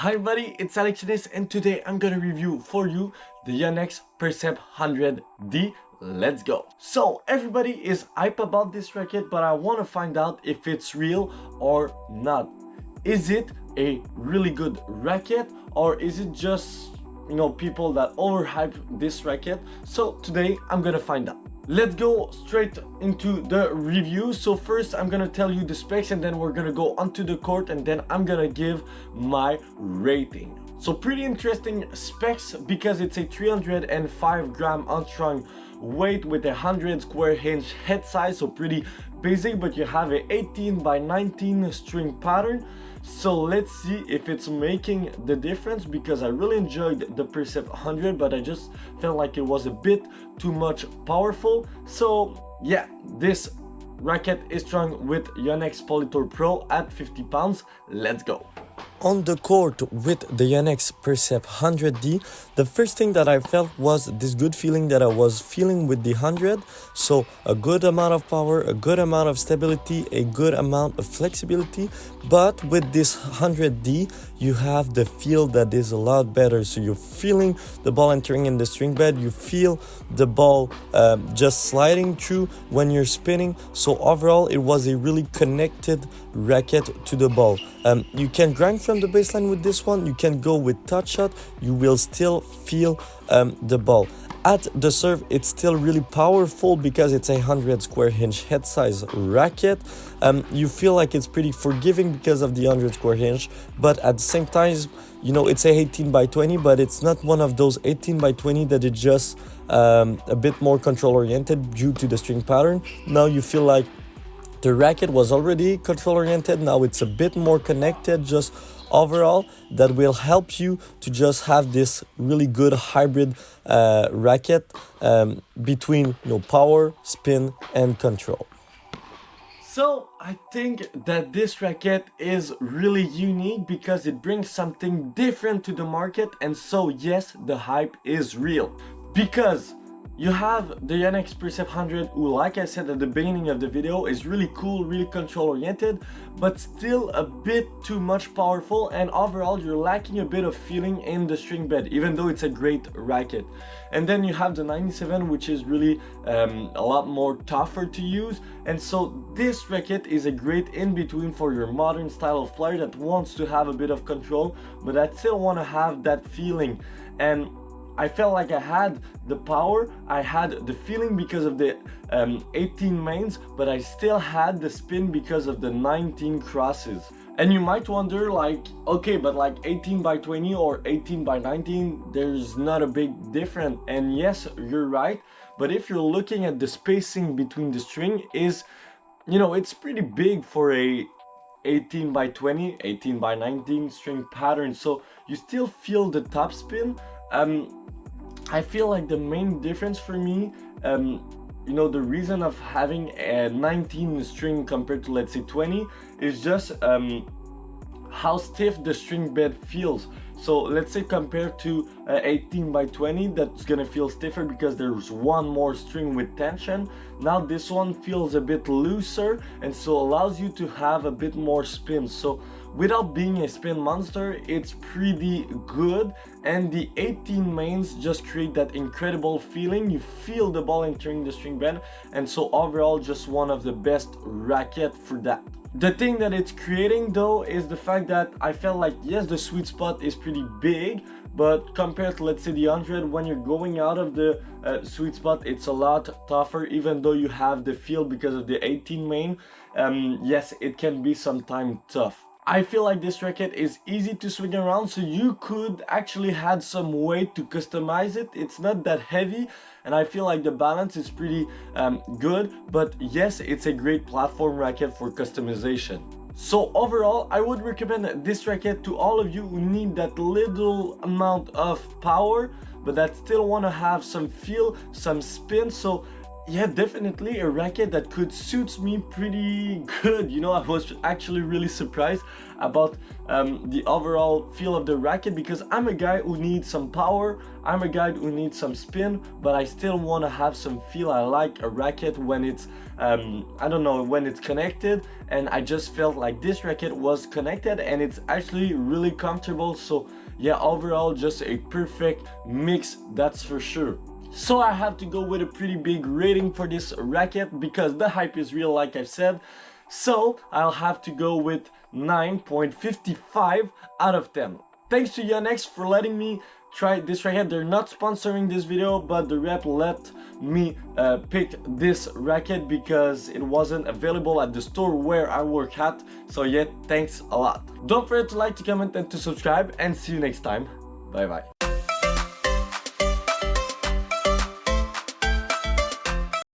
Hi everybody, it's Alex and today I'm gonna review for you the Yonex Percept 100D. Let's go. So everybody is hype about this racket, but I want to find out if it's real or not. Is it a really good racket, or is it just, people that overhype this racket? So today I'm gonna find out. Let's go straight into the review. So first I'm gonna tell you the specs, and then we're gonna go onto the court, and then I'm gonna give my rating. So pretty interesting specs because it's a 305 gram unstrung weight with 100 square inch head size, so pretty basic, but you have a 18 by 19 string pattern. So let's see if it's making the difference, because I really enjoyed the Percept 100, but I just felt like it was a bit too much powerful. So yeah, this racket is strung with Yonex Polytour Pro at 50 pounds. Let's go. On the court with the Yonex Percept 100D, the first thing that I felt was this good feeling that I was feeling with the 100. So a good amount of power, a good amount of stability, a good amount of flexibility. But with this 100D, you have the feel that is a lot better. So you're feeling the ball entering in the string bed, you feel the ball just sliding through when you're spinning. So overall, it was a really connected racket to the ball. You can grind from the baseline with this one, you can go with touch shot, you will still feel the ball. At the serve, it's still really powerful because it's a 100 square inch head size racket. You feel like it's pretty forgiving because of the 100 square inch, but at the same time, it's a 18 by 20, but it's not one of those 18 by 20 that is just a bit more control oriented due to the string pattern. Now you feel like the racket was already control oriented, now it's a bit more connected. Just overall, that will help you to just have this really good hybrid racket between power, spin and control. So I think that this racket is really unique because it brings something different to the market, and so yes, the hype is real. Because you have the Yonex Percept 100, who, like I said at the beginning of the video, is really cool, really control oriented, but still a bit too much powerful, and overall you're lacking a bit of feeling in the string bed, even though it's a great racket. And then you have the 97, which is really a lot more tougher to use, and so this racket is a great in-between for your modern style of player that wants to have a bit of control, but that still want to have that feeling. And I felt like I had the power, I had the feeling because of the 18 mains, but I still had the spin because of the 19 crosses. And you might wonder, like, okay, but like 18 by 20 or 18 by 19, there's not a big difference. And yes, you're right, but if you're looking at the spacing between the string, it's pretty big for a 18 by 20, 18 by 19 string pattern, so you still feel the top spin. I feel like the main difference for me, the reason of having a 19 string compared to, let's say, 20 is just how stiff the string bed feels. So let's say compared to 18 by 20, that's gonna feel stiffer because there's one more string with tension. Now this one feels a bit looser, and so allows you to have a bit more spin. So without being a spin monster, it's pretty good, and the 18 mains just create that incredible feeling. You feel the ball entering the string bed, and so overall just one of the best racket for that. The thing that it's creating though is the fact that I felt like, yes, the sweet spot is pretty big, but compared to, let's say, the 100, when you're going out of the sweet spot, it's a lot tougher, even though you have the feel because of the 18 main. Yes, it can be sometimes tough. I feel like this racket is easy to swing around, so you could actually add some weight to customize it. It's not that heavy, and I feel like the balance is pretty good, but yes, it's a great platform racket for customization. So overall, I would recommend this racket to all of you who need that little amount of power, but that still want to have some feel, some spin. So yeah, definitely a racket that could suit me pretty good. You know, I was actually really surprised about the overall feel of the racket, because I'm a guy who needs some power, I'm a guy who needs some spin, but I still want to have some feel. I like a racket when it's I don't know, when it's connected, and I just felt like this racket was connected and it's actually really comfortable. So yeah, overall just a perfect mix, that's for sure. So I have to go with a pretty big rating for this racket because the hype is real, like I've said. So I'll have to go with 9.55 out of 10. Thanks to Yonex for letting me try this racket. They're not sponsoring this video, but the rep let me pick this racket because it wasn't available at the store where I work at. So yeah, thanks a lot. Don't forget to like, to comment, and to subscribe, and see you next time. Bye bye.